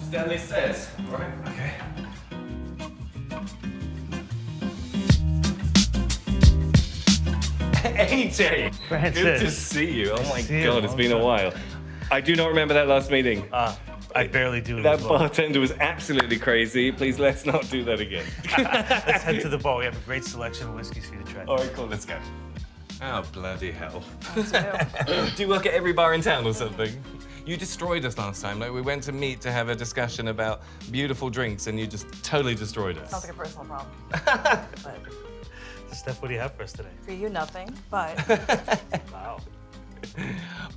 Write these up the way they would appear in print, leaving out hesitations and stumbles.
Stanley stairs. Right. Okay. AJ! Francis. Good to see you. Oh my See you. God, it's been a while. I do not remember that last meeting. I barely do. That as well. bartender was absolutely crazy. Please let's not do that again. Let's head to the bar. We have a great selection of whiskeys for you to try. All right, cool, let's go. Oh, bloody hell. Do you work at every bar in town or something? You destroyed us last time. Like, we went to meet to have a discussion about beautiful drinks and you just totally destroyed us. Sounds like a personal problem. But Steph, what do you have for us today? for you, nothing. But Wow.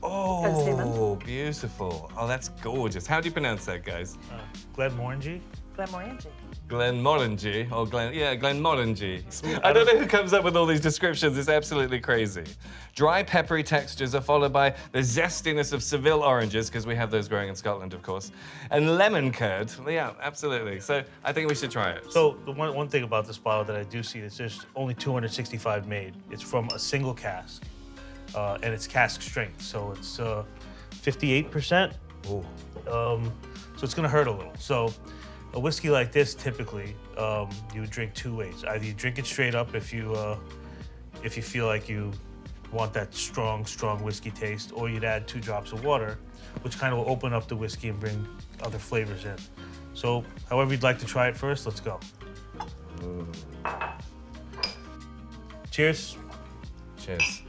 Oh, beautiful. Oh, that's gorgeous. How do you pronounce that, guys? Glenmorangie? Glenmorangie. Glenmorangie, or Glenmorangie. I don't know who comes up with all these descriptions. It's absolutely crazy. Dry, peppery textures are followed by the zestiness of Seville oranges, because we have those growing in Scotland, of course, and lemon curd. Yeah, absolutely. So I think we should try it. So the one thing about this bottle that I do see is there's only 265 made. It's from a single cask, and it's cask strength, so it's 58%. Ooh. So it's gonna hurt a little. So a whiskey like this, typically, you would drink two ways. Either you drink it straight up if you feel like you want that strong whiskey taste, or you'd add 2 drops of water, which kind of will open up the whiskey and bring other flavors in. So however you'd like to try it first, let's go. Cheers. Cheers.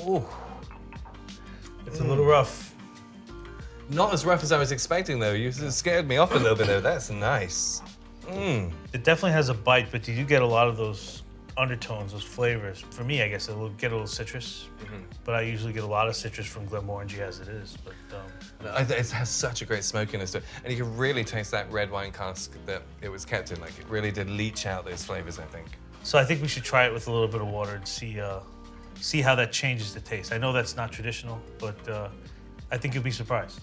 Ooh. It's a little rough. Not as rough as I was expecting, though. You scared me off a little bit there. That's nice. It definitely has a bite, but you do get a lot of those undertones, those flavors. For me, I guess it'll get a little citrus, but I usually get a lot of citrus from Glenmorangie as it is. But It has such a great smokiness to it. And you can really taste that red wine cask that it was kept in. Like, it really did leach out those flavors, I think. so I think we should try it with a little bit of water and see how that changes the taste. I know that's not traditional, but I think you'll be surprised.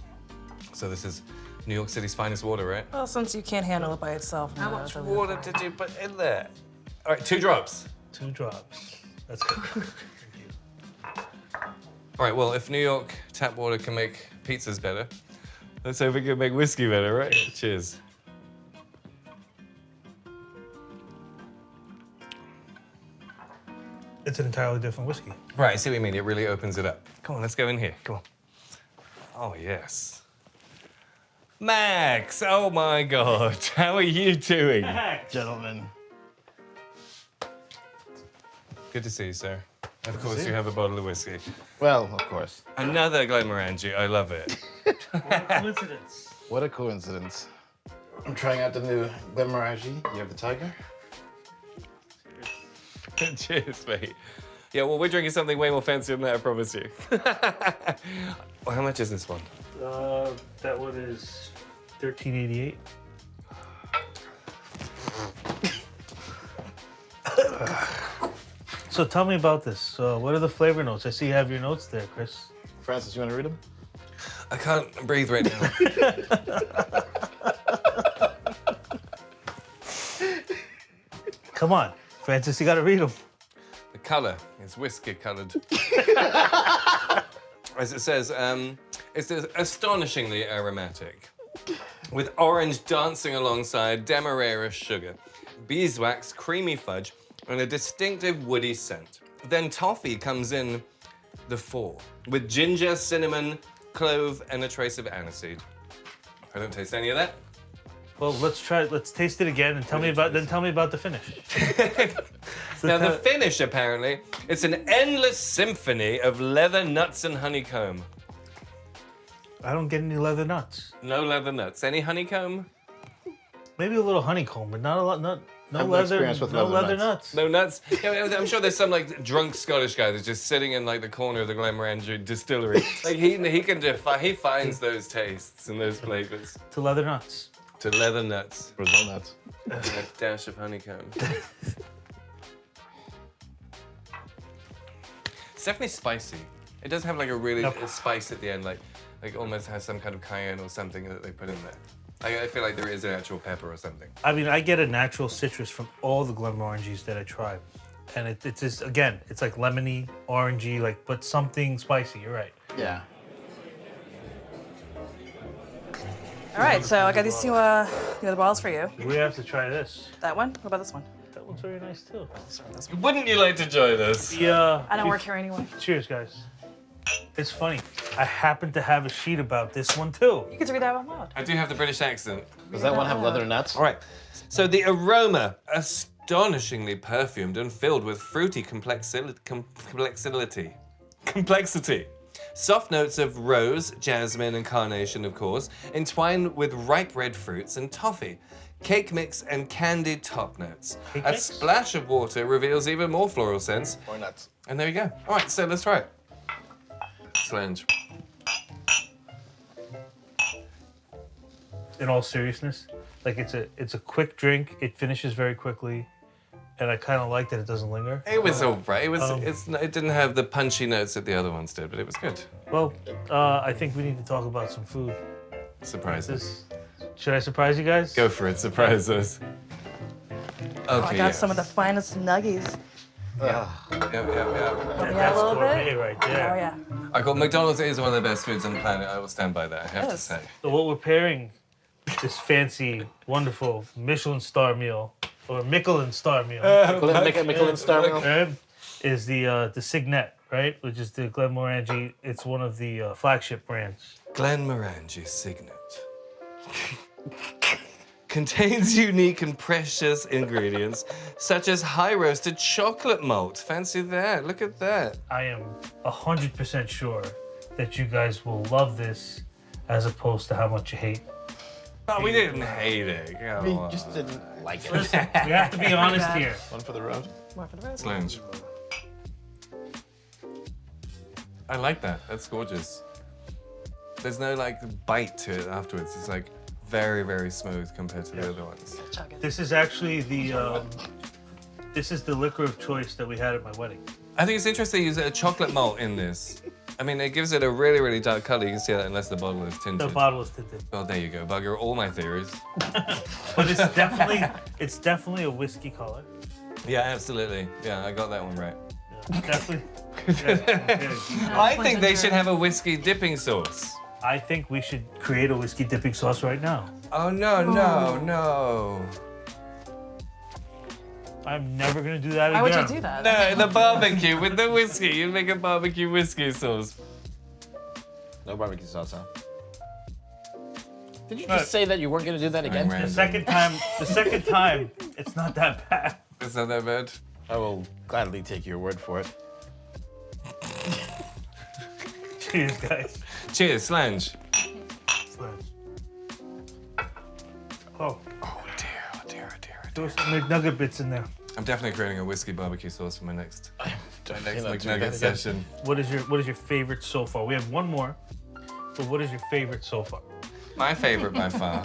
So this is New York City's finest water, right? Well, since you can't handle it by itself. How no, much that'll be water fine. did you put in there? All right, 2 drops. 2 drops. That's good. All right, well, if New York tap water can make pizzas better, let's hope it can make whiskey better, right? Cheers. It's an entirely different whiskey. Right, I see what you mean. It really opens it up. Come on, let's go in here. Come on. Oh, yes. Max, oh my God. How are you doing? Gentlemen. Good to see you, sir. Of course, you have a bottle of whiskey. Well, of course. Another Glenmorangie. I love it. Coincidence. What a coincidence. I'm trying out the new Glenmorangie. You have the tiger? Cheers, mate. Yeah, well, we're drinking something way more fancy than that, I promise you. Well, how much is this one? That one is $13.88. So tell me about this. What are the flavor notes? I see you have your notes there, Chris. Francis, you want to read them? I can't breathe right now. Come on, Francis, you got to read them. The colour is whiskey coloured. As it says, it's astonishingly aromatic, with orange dancing alongside demerara sugar, beeswax, creamy fudge, and a distinctive woody scent. Then toffee comes in the fore, with ginger, cinnamon, clove, and a trace of aniseed. I don't taste any of that. Well, let's try it. Let's taste it again and tell me about the finish. Now, the finish, apparently, it's an endless symphony of leather, nuts, and honeycomb. I don't get any leather nuts. No leather nuts. Any honeycomb? Maybe a little honeycomb, but not a lot. No no leather. experience with No leather leather nuts. nuts. No nuts? Yeah, I'm sure there's some, like, drunk Scottish guy that's just sitting in, like, the corner of the Glenmorangie distillery. Like, he finds those tastes and those flavors. To leather nuts. To leather nuts. Brazil nuts. And a dash of honeycomb. It's definitely spicy. It does have like a really a spice at the end, like almost has some kind of cayenne or something that they put in there. I feel like there is an actual pepper or something. I mean, I get a natural citrus from all the Glenmorangies that I try. And it's just, again, it's like lemony, orangey, like, but something spicy. You're right. Yeah. All right, so I got these two the other balls for you. We have to try this. That one? What about this one? That one's very nice too. Wouldn't you like to join us? Yeah. I don't work here anyway. Cheers, guys. It's funny. I happen to have a sheet about this one too. You get to read that out loud. I do have the British accent. Does that one have leather nuts? All right. So the aroma, astonishingly perfumed and filled with fruity complexity. Soft notes of rose, jasmine, and carnation, of course, entwined with ripe red fruits and toffee. Cake mix and candied top notes. Cake A mix? splash of water reveals even more floral scents. Or nuts? And there you go. All right, so let's try it. Slange. In all seriousness, like it's a quick drink. It finishes very quickly, and I kind of like that it doesn't linger. It was all right. It didn't have the punchy notes that the other ones did, but it was good. Well, I think we need to talk about some food. Surprises. Should I surprise you guys? Go for it. Surprise us. Oh, Okay. I got some of the finest nuggies. Yeah. Yeah, That's a little gourmet bit. right there. Oh yeah. I got McDonald's is one of the best foods on the planet. I will stand by that. I have to Yes. say. So what we're pairing this fancy, wonderful Michelin star meal or Michelin star meal Michelin star meal. right, is the Signet, right? Which is the Glenmorangie. It's one of the flagship brands. Glenmorangie Signet contains unique and precious ingredients such as high roasted chocolate malt. Fancy that. Look at that. I am 100% sure that you guys will love this as opposed to how much you hate. Oh, we didn't hate it. Come We on. just didn't like it. Listen, we have to be honest here. One for the road. More for the rest. Slange. I like that. That's gorgeous. There's no like bite to it afterwards. It's like very, very smooth compared to the other ones. Chug it. This is actually the liquor of choice that we had at my wedding. I think it's interesting to use a chocolate malt in this. I mean, it gives it a really, really dark color. You can see that unless the bottle is tinted. The bottle is tinted, Well, there you go. Bugger all my theories. but it's definitely a whiskey color. Yeah, absolutely. Yeah, I got that one right. Yeah, definitely. Yeah. I think they should have a whiskey dipping sauce. I think we should create a whiskey dipping sauce right now. Oh, no, no. I'm never gonna do that Why again. would you do that? No, the barbecue with the whiskey. You make a barbecue whiskey sauce. No barbecue sauce, huh? Did you Right. just say that you weren't gonna do that again? Right. The second time, it's not that bad. It's not that bad. I will gladly take your word for it. Cheers, guys. Cheers, Slange. Oh, Oh, dear, oh, dear, oh, dear, oh, dear. there's some McNugget bits in there. I'm definitely creating a whiskey barbecue sauce for my next Definitely not doing that McNugget again. session. What is your favorite so far? We have one more, but what is your favorite so far? My favorite by far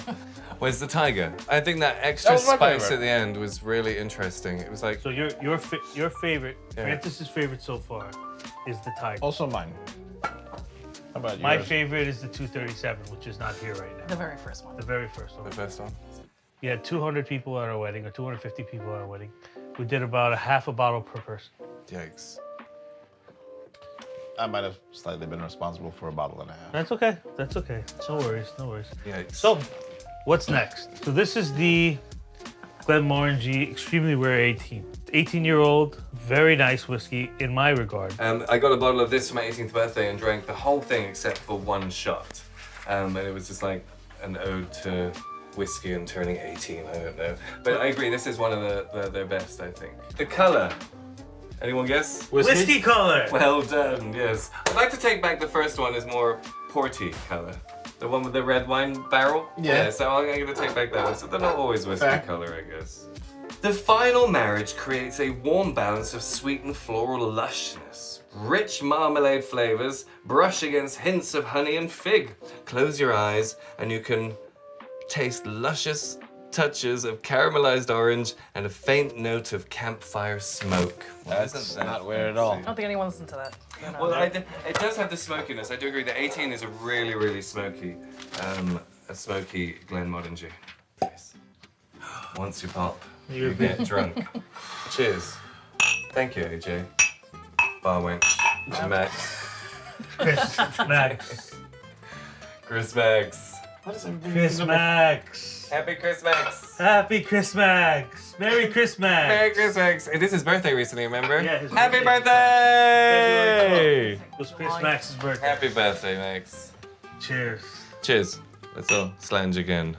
was the tiger. I think that extra That was my spice favorite. at the end was really interesting. It was like, So your favorite, Yeah. Francis's favorite so far, is the Tiger. Also mine. How about My yours? favorite is the 237, which is not here right The now. very first one. The very first the one. first one. We had 200 people at our wedding, or 250 people at our wedding. We did about a half a bottle per person. Yikes. I might have slightly been responsible for a bottle and a half. That's okay. That's okay. No worries. No worries. Yikes. So, what's next? So this is the Glenmorangie Extremely Rare 18. 18-year-old, very nice whiskey in my regard. I got a bottle of this for my 18th birthday and drank the whole thing except for one shot. And it was just like an ode to whiskey and turning 18, I don't know. But I agree, this is one of their best, I think. The color. Anyone guess? Whiskey color. Well done, yes. I'd like to take back the first one as more porty color. The one with the red wine barrel? Yeah. So I'm going to take back that one. So they're not always whiskey Fair. color, I guess. The final marriage creates a warm balance of sweet and floral lushness. Rich marmalade flavors brush against hints of honey and fig. Close your eyes and you can taste luscious touches of caramelized orange and a faint note of campfire smoke. That's Isn't that not weird at all. I don't think anyone listened to that. No, no. Well, it does have the smokiness. I do agree. The 18 is a really, really smoky, a smoky Glenmorangie. Yes. Once you pop, you get drunk. Cheers. Thank you, AJ. Bar wench. Max. Chris Max. Chris Max. What is everybody Chris doing? Max. Happy Christmas. Happy Christmas. Merry Christmas. Merry Christmas. It is his birthday recently, remember? Yeah, his Happy birthday. birthday! It was Chris Max's birthday. Happy birthday, Max. Cheers. Cheers. Let's all slange again.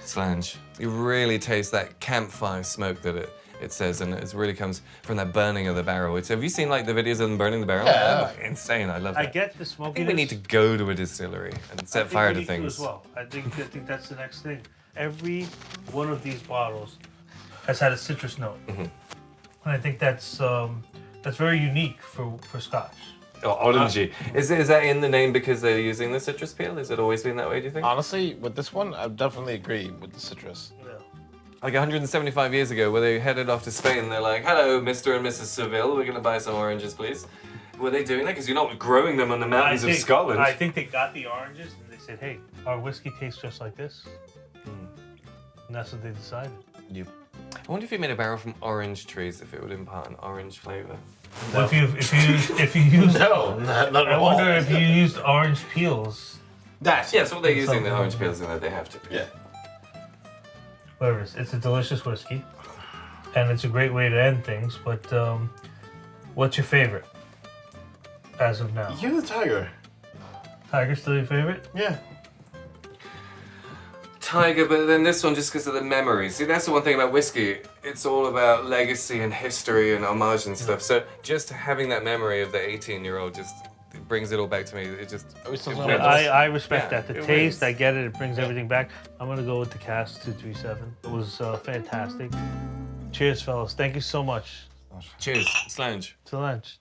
Slange. You really taste that campfire smoke that it says, and it really comes from that burning of the barrel. Have you seen like the videos of them burning the barrel? Yeah. Insane. I love that. I get the I smokiness. think we need to go to a distillery and set fire to things. As well. I think that's the next thing. Every one of these bottles has had a citrus note, and I think that's very unique for Scotch. Oh, orangey. Is that in the name because they're using the citrus peel? Has it always been that way, do you think? Honestly, with this one, I definitely agree with the citrus. Yeah. Like 175 years ago, where they headed off to Spain, they're like, hello, Mr. and Mrs. Seville, we're going to buy some oranges, please. Were they doing that? Because you're not growing them on the mountains of Scotland. I think they got the oranges and they said, hey, our whiskey tastes just like this. And that's what they decided. Yep. I wonder if you made a barrel from orange trees, if it would impart an orange flavour. Well, if you use No, not at I all. wonder if you used orange peels. That's Yeah, so they're using the Something. orange peels in that they have to. Yeah. Whatever it is, it's a delicious whiskey, and it's a great way to end things. But what's your favorite as of now? You're the tiger. Tiger's still your favorite? Yeah. Tiger, but then this one just because of the memories. See, that's the one thing about whiskey. It's all about legacy and history and homage and stuff. So just having that memory of the 18-year-old just it brings it all back to me. It just. Are we still it talking wins. about I respect Yeah, that. The it taste, wins. I get it. It brings everything back. I'm gonna go with the Cask 237. It was fantastic. Cheers, fellas. Thank you so much. Cheers, Slange. To lunch.